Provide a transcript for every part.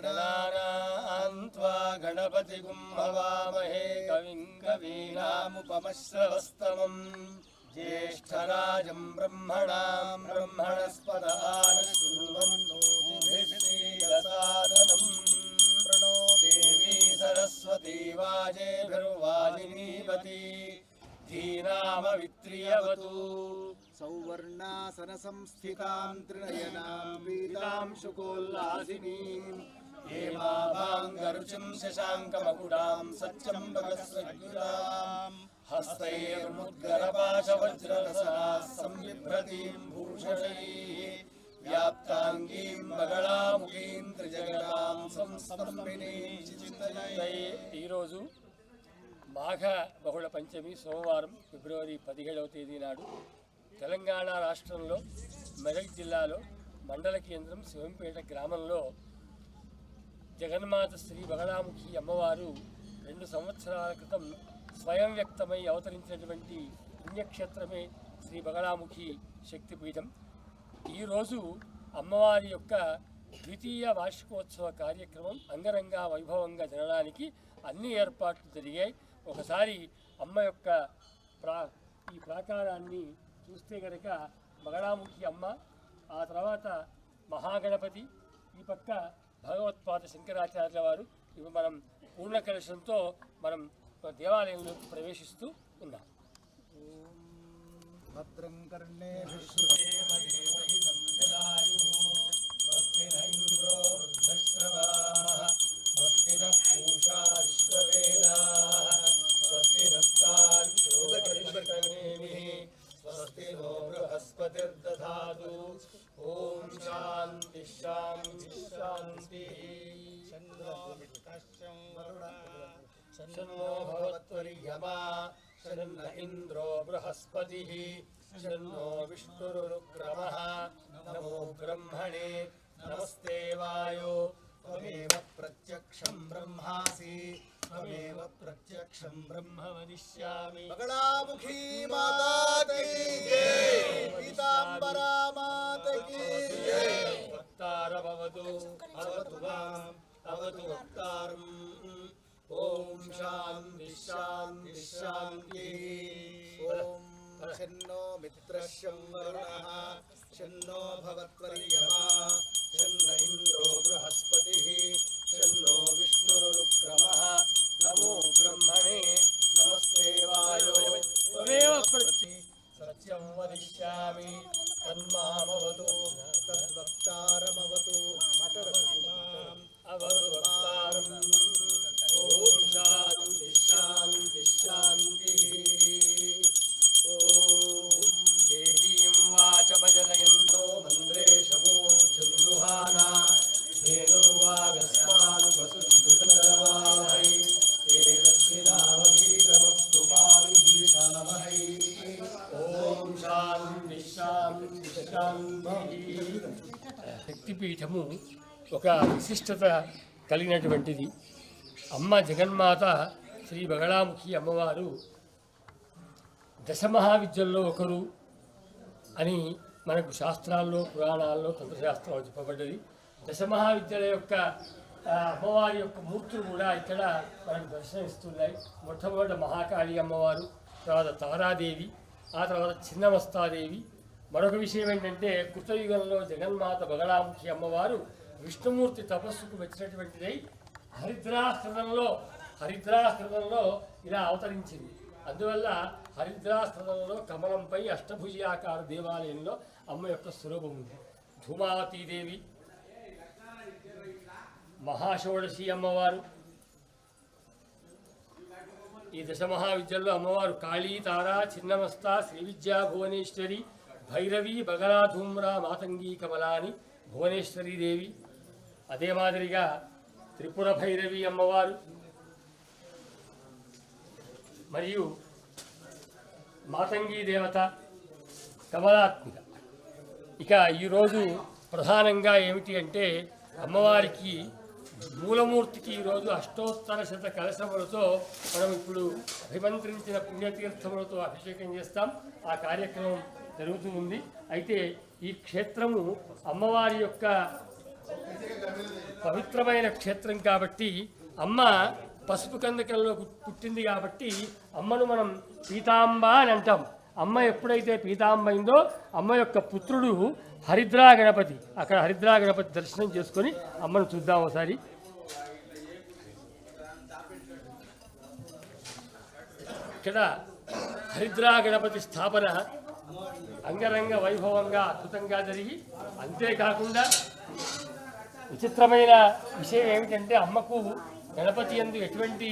गणानां त्वा गणपतिगुं हवामहे कविं कवीनामुपमश्रवस्तमम् ज्येष्ठराजं ब्रह्मणां ब्रह्मणस्पद आनशृण्वन्नोतिभिर्सीदसादनम् प्रणो देवी सरस्वती वाजेभिर्वाजिनीवती धीनामवित्रियवतु सौवर्णासन संस्थितां त्रिनयनां पीतां शुकोल्लासिनीं हेमाभाङ्गरुचिं शशाङ्कमकुडां सच्चम्बकस्रग्युलां हस्तैर्मुद्गरपाशवज्ररसनाः संबिभ्रतीं भूषणैः व्याप्ताङ्गीं बगलामुखीं त्रिजगदां संस्तम्भिनीं चिन्तये। ఈరోజు మాఘ బహుళ పంచమి సోమవారం ఫిబ్రవరి 17వ తేదీ నాడు తెలంగాణ రాష్ట్రంలో మెదక్ జిల్లాలో మండల కేంద్రం శివంపేట గ్రామంలో జగన్మాత శ్రీ బగళాముఖి అమ్మవారు 2 సంవత్సరాల క్రితం స్వయం వ్యక్తమై అవతరించినటువంటి పుణ్యక్షేత్రమే శ్రీ బగళాముఖి శక్తిపీఠం. ఈరోజు అమ్మవారి యొక్క ద్వితీయ వార్షికోత్సవ కార్యక్రమం అంగరంగ వైభవంగా జరగడానికి అన్ని ఏర్పాట్లు జరిగాయి. ఒకసారి అమ్మ యొక్క ఈ ప్రాకారాన్ని చూస్తే కనుక బగళాముఖి అమ్మ, ఆ తర్వాత మహాగణపతి, ఈ పక్క భగవత్పాద శంకరాచార్యుల వారు, ఇవి మనం పూర్ణ కలశంతో మనం దేవాలయంలోకి ప్రవేశిస్తూ ఉన్నాం. భద్రం కర్ణే स्वस्ति नो बृहस्पतिर्दधातु। ओम शांति शांति शांति। शन्नो भवत्वर्यमा शन्न इंद्रो बृहस्पतिः शन्नो विष्णुरुक्रमः। नमो ब्रह्मणे नमस्ते वायो त्वमेव प्रत्यक्षं ब्रह्मासि त्वमेव प्रत्यक्षं ब्रह्म वदिष्यामि। बगलामुखी माता की जय, पीतांबरा माता की जय। वक्तारमवतु अवतु माम् अवतु वक्तारम्। ओम शांति शांति शांति। ओम शन्नो मित्रश्यं वरुणः शन्नो भवत्वर्यमा शन्न इंद्रो बृहस्पतिः शन्नो विष्णुरुक्रमः। नमो ब्रह्मणे नमस्ते वायो त्वमेव सत्यं वदिष्यामि। तन्मामवतु तद्वक्तारमवतु अवतु वक्तारम्। ओम शांति शांति शांतिः। ओम देवीं वाचमजनयन्तो मन्द्रेशमूर्च्छन्दुहाना धेनुर्वागस्मानुपसुष्टुतरवाहै तेजस्विनावधीतमस्तु पाविद्विषामहै। ओम शांति शांति शांति। శక్తిపీఠము ఒక విశిష్టత కలిగినటువంటిది. అమ్మ జగన్మాత శ్రీ బగళాముఖి అమ్మవారు దశమహావిద్యల్లో ఒకరు అని మనకు శాస్త్రాల్లో, పురాణాల్లో, తంత్రశాస్త్రంలో చెప్పబడ్డది. దశమహావిద్యల యొక్క అమ్మవారి యొక్క మూర్తులు కూడా ఇక్కడ మనకు దర్శనమిస్తున్నాయి. మొట్టమొదటి మహాకాళి అమ్మవారు, తర్వాత తారాదేవి, ఆ తర్వాత చిన్నమస్తాదేవి. మరొక విషయం ఏంటంటే కృతయుగంలో జగన్మాత బగళాముఖి అమ్మవారు విష్ణుమూర్తి తపస్సుకు వచ్చినటువంటిదై హరిద్రాశ్రమంలో ఇలా అవతరించింది. అందువల్ల హరిద్రాశ్రమంలో కమలంపై అష్టభుజాకార దేవాలయంలో అమ్మ యొక్క స్వరూపం ఉంది. ధూమావతీదేవి, మహాషోడశి అమ్మవారు, ఈ దశమహావిద్యల్లో అమ్మవారు కాళీ, తారా, చిన్నమస్త, శ్రీ విద్యా భువనేశ్వరి, భైరవి, బగళా, ధూమ్రా, మాతంగి, కమలాని, భువనేశ్వరీ దేవి. అదే మాదిరిగా త్రిపుర భైరవి అమ్మవారు మరియు మాతంగి దేవత, కమలాత్మిక. ఇక ఈరోజు ప్రధానంగా ఏమిటి అంటే అమ్మవారికి మూలమూర్తికి ఈరోజు అష్టోత్తర శత కలశములతో మనం ఇప్పుడు అభిమంత్రించిన పుణ్యతీర్థములతో అభిషేకం చేస్తాం. ఆ కార్యక్రమం జరుగుతూ ఉంది. అయితే ఈ క్షేత్రము అమ్మవారి యొక్క పవిత్రమైన క్షేత్రం కాబట్టి అమ్మ పసుపు కందకంలో పుట్టింది కాబట్టి అమ్మను మనం పీతాంబ అని అంటాం. అమ్మ ఎప్పుడైతే పీతాంబ అయిందో అమ్మ యొక్క పుత్రుడు హరిద్రా గణపతి. అక్కడ హరిద్రా గణపతి దర్శనం చేసుకొని అమ్మను చూద్దాం ఒకసారి. ఇక్కడ హరిద్రా గణపతి స్థాపన అంగరంగ వైభవంగా అద్భుతంగా జరిగి, అంతేకాకుండా విచిత్రమైన విషయం ఏమిటంటే అమ్మకు గణపతి యందు ఎటువంటి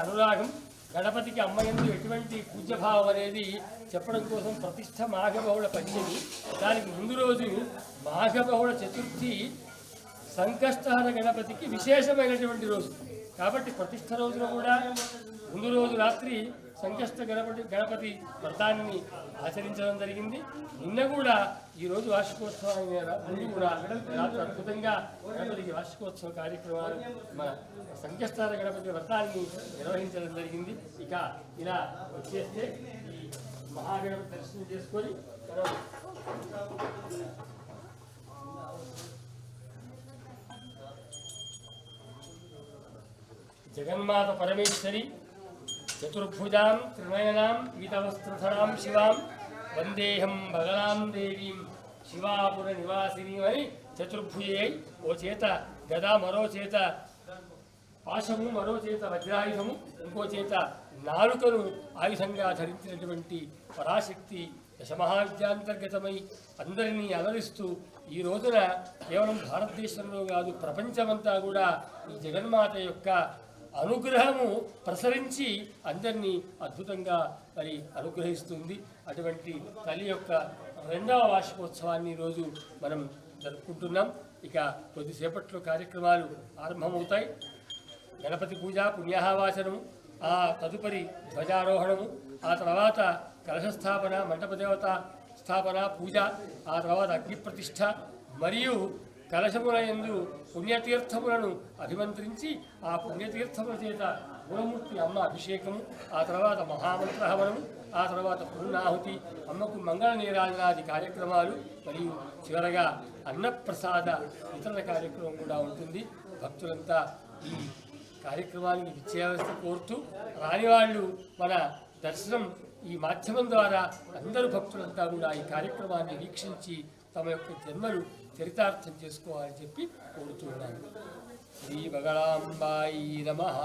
అనురాగం, గణపతికి అమ్మ యందు ఎటువంటి పూజ్యభావం అనేది చెప్పడం కోసం ప్రతిష్ఠ మాఘబహుళ పంచమి. దానికి ముందు రోజు మాఘబహుళ చతుర్థి సంకష్టహర గణపతికి విశేషమైనటువంటి రోజు కాబట్టి ప్రతిష్ఠ రోజున కూడా ముందు రోజు రాత్రి సంకష్ట గణపతి వ్రతాన్ని ఆచరించడం జరిగింది. నిన్న కూడా ఈరోజు వార్షికోత్సవం ముందు కూడా రాత్రి అద్భుతంగా గణపతికి వార్షికోత్సవ కార్యక్రమాలు మన సంకష్టార గణపతి వ్రతాన్ని నిర్వహించడం జరిగింది. ఇక ఇలా వచ్చేస్తే ఈ మహాగణపతి దర్శనం చేసుకొని జగన్మాత పరమేశ్వరి చతుర్భుజాం త్రినయనాం పీతవస్త్రధరాం శివాం వందేహం బగలాం దేవీం శివాపుర నివాసిని అని చతుర్భుజే, ఓ చేత గద, మరో చేత పాశము, మరో చేత వజ్రాయుధము, ఇంకో చేత నాలుకను ఆయుధంగా ధరించినటువంటి పరాశక్తి దశమహావిద్యాంతర్గతమై అందరినీ అలరిస్తూ ఈ రోజున కేవలం భారతదేశంలో కాదు ప్రపంచమంతా కూడా ఈ జగన్మాత యొక్క అనుగ్రహము ప్రసరించి అందరినీ అద్భుతంగా మరి అనుగ్రహిస్తుంది. అటువంటి తల్లి యొక్క 2వ వార్షికోత్సవాన్ని ఈరోజు మనం జరుపుకుంటున్నాం. ఇక కొద్దిసేపట్లో కార్యక్రమాలు ఆరంభమవుతాయి. గణపతి పూజ, పుణ్యాహవాచనము, ఆ తదుపరి ధ్వజారోహణము, ఆ తర్వాత కలశస్థాపన, మంటపదేవత స్థాపన, పూజ, ఆ తర్వాత అగ్నిప్రతిష్ఠ మరియు కలశముల యందు పుణ్యతీర్థములను అభిమంత్రించి ఆ పుణ్యతీర్థముల చేత గుణమూర్తి అమ్మ అభిషేకము, ఆ తర్వాత మహామంత్రహవనము, ఆ తర్వాత పూర్ణాహుతి, అమ్మకు మంగళ నీరాజనాది కార్యక్రమాలు మరియు చివరగా అన్నప్రసాద ఇతర కార్యక్రమం కూడా ఉంటుంది. భక్తులంతా ఈ కార్యక్రమానికి విచ్చేయాల్సి కోరుతూ, రానివాళ్ళు మన దర్శనం ఈ మాధ్యమం ద్వారా అందరూ భక్తులంతా కూడా ఈ కార్యక్రమాన్ని వీక్షించి తమ యొక్క జన్మలు చరితార్థం చేసుకోవాలని చెప్పి కోరుతున్నాను. శ్రీ బగళాంబాయి నమః.